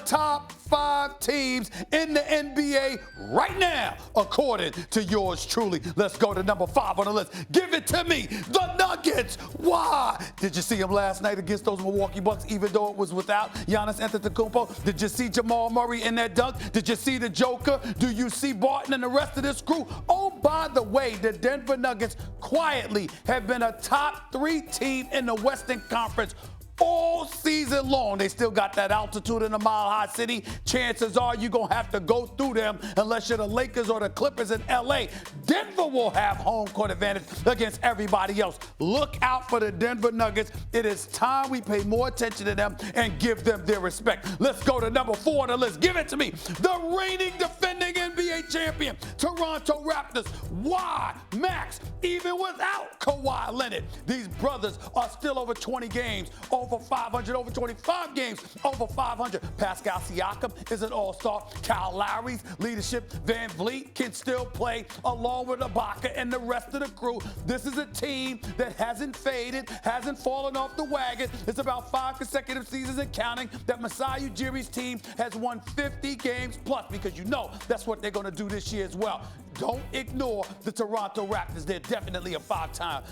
top 5 teams in the NBA right now, according to yours truly. Let's go to number 5 on the list. Give it to me, the Nuggets. Why? Did you see them last night against those Milwaukee Bucks, even though it was without Giannis Antetokounmpo? Did you see Jamal Murray in that dunk? Did you see the Joker? Do you see Barton and the rest of this crew? Oh, by the way, the Denver Nuggets quietly have been a top 3 team in the Western Conference all season long. They still got that altitude in the Mile High City. Chances are you're going to have to go through them unless you're the Lakers or the Clippers in L.A. Denver will have home court advantage against everybody else. Look out for the Denver Nuggets. It is time we pay more attention to them and give them their respect. Let's go to number 4 on the list. Give it to me. The reigning defending NBA champion, Toronto Raptors. Why, Max? Even without Kawhi Leonard, these brothers are still over 20 games, over 500, over 25 games, over 500. Pascal Siakam is an all-star. Kyle Lowry's leadership. Van Vliet can still play along with Ibaka and the rest of the crew. This is a team that hasn't faded, hasn't fallen off the wagon. It's about 5 consecutive seasons and counting that Masai Ujiri's team has won 50 games plus, because you know that's what they're going to do this year as well. Don't ignore the Toronto Raptors. They're definitely a top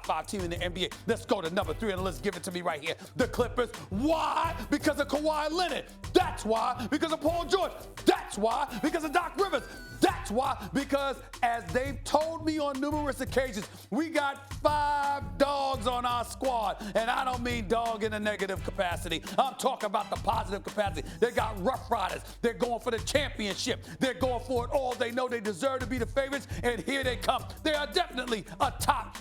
5 team in the NBA. Let's go to number 3 on the list. Give it to me right here. The Clippers. Why? Because of Kawhi Leonard. That's why. Because of Paul George. That's why. Because of Doc Rivers. That's why. Because as they've told me on numerous occasions, we got 5 dogs on our squad. And I don't mean dog in a negative capacity. I'm talking about the positive capacity. They got Rough Riders. They're going for the championship. They're going for it all. They know they deserve to be the favorites, and here they come. They are definitely a top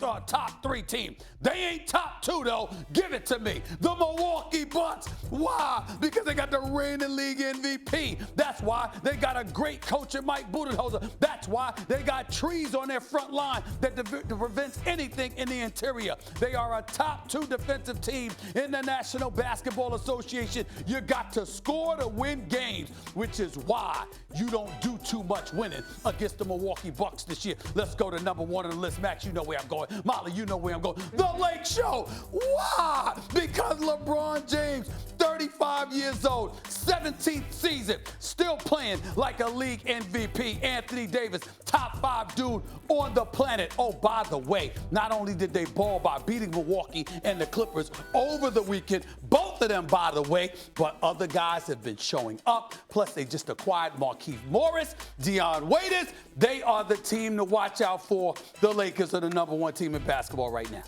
3 team. They ain't top 2 though. Give it to me. The Milwaukee Bucks. Why? Because they got the reigning league MVP. That's why they got a great coach in Mike Budenholzer. That's why they got trees on their front line that prevents anything in the interior. They are a top 2 defensive team in the National Basketball Association. You got to score to win games, which is why you don't do too much winning against the Milwaukee Bucks this year. Let's go to number 1 on the list. Max, you know where I'm going. Molly, you know where I'm going. The Lake Show. Why? Because LeBron James, 35 years old, 17th season, still playing like a league MVP. Anthony Davis, top 5 dude on the planet. Oh, by the way, not only did they ball by beating Milwaukee and the Clippers over the weekend, both of them, by the way, but other guys have been showing up. Plus, they just acquired Markieff Morris, Dion Waiters. They are the team to watch out for. The Lakers are the number 1 team in basketball right now.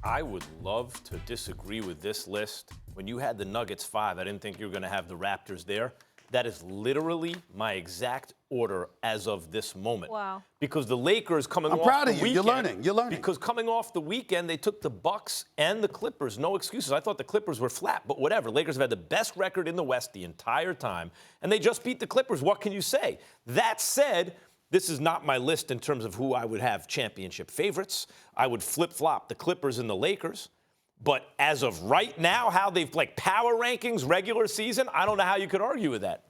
I would love to disagree with this list. When you had the Nuggets 5, I didn't think you were going to have the Raptors there. That is literally my exact order as of this moment. Wow. Because the Lakers coming off the weekend. I'm proud of you. Weekend, You're learning. Because coming off the weekend, they took the Bucks and the Clippers. No excuses. I thought the Clippers were flat, but whatever. Lakers have had the best record in the West the entire time, and they just beat the Clippers. What can you say? That said, this is not my list in terms of who I would have championship favorites. I would flip-flop the Clippers and the Lakers. But as of right now, how they've power rankings, regular season, I don't know how you could argue with that.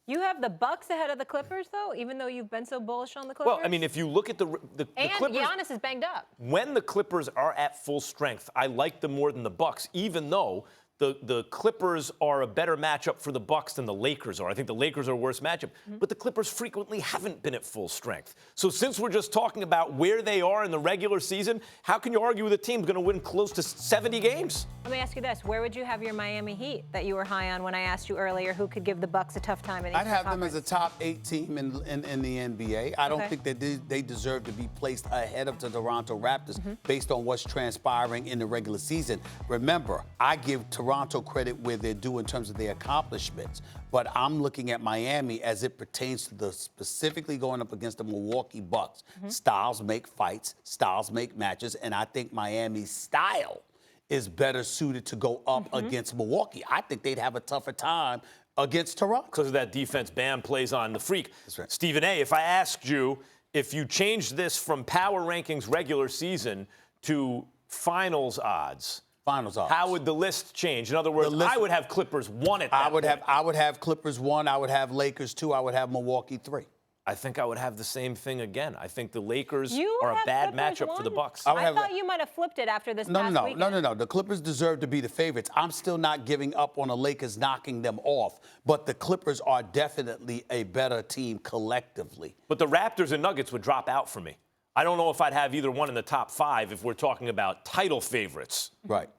You have the Bucks ahead of the Clippers, though, even though you've been so bullish on the Clippers? Well, I mean, if you look at the Clippers, Giannis is banged up. When the Clippers are at full strength, I like them more than the Bucks, even though the Clippers are a better matchup for the Bucks than the Lakers are. I think the Lakers are a worse matchup, but the Clippers frequently haven't been at full strength. So since we're just talking about where they are in the regular season, how can you argue with a team going to win close to 70 games? Let me ask you this. Where would you have your Miami Heat that you were high on when I asked you earlier who could give the Bucks a tough time in the I'd have them as a top 8 team in the NBA. I don't think that they deserve to be placed ahead of the Toronto Raptors based on what's transpiring in the regular season. Remember, I give Toronto credit where they're due in terms of their accomplishments, but I'm looking at Miami as it pertains to the specifically going up against the Milwaukee Bucks. Styles make fights, styles make matches, and I think Miami's style is better suited to go up against Milwaukee. I think they'd have a tougher time against Toronto. Because of that defense Bam plays on the freak. That's right. Stephen A., if I asked you if you changed this from power rankings regular season to finals odds, how would the list change? In other words, I would have Clippers 1 at that point. I would have Clippers 1. I would have Lakers 2. I would have Milwaukee 3. I think I would have the same thing again. I think the Lakers You are a have bad Clippers matchup for the won? Bucks. I thought you might have flipped it after this past weekend. No. The Clippers deserve to be the favorites. I'm still not giving up on the Lakers knocking them off, but the Clippers are definitely a better team collectively. But the Raptors and Nuggets would drop out for me. I don't know if I'd have either one in the top 5 if we're talking about title favorites. Right.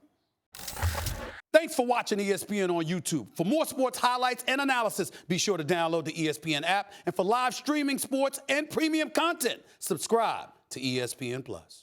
Thanks for watching ESPN on YouTube. For more sports highlights and analysis, be sure to download the ESPN app. And for live streaming sports and premium content, subscribe to ESPN+.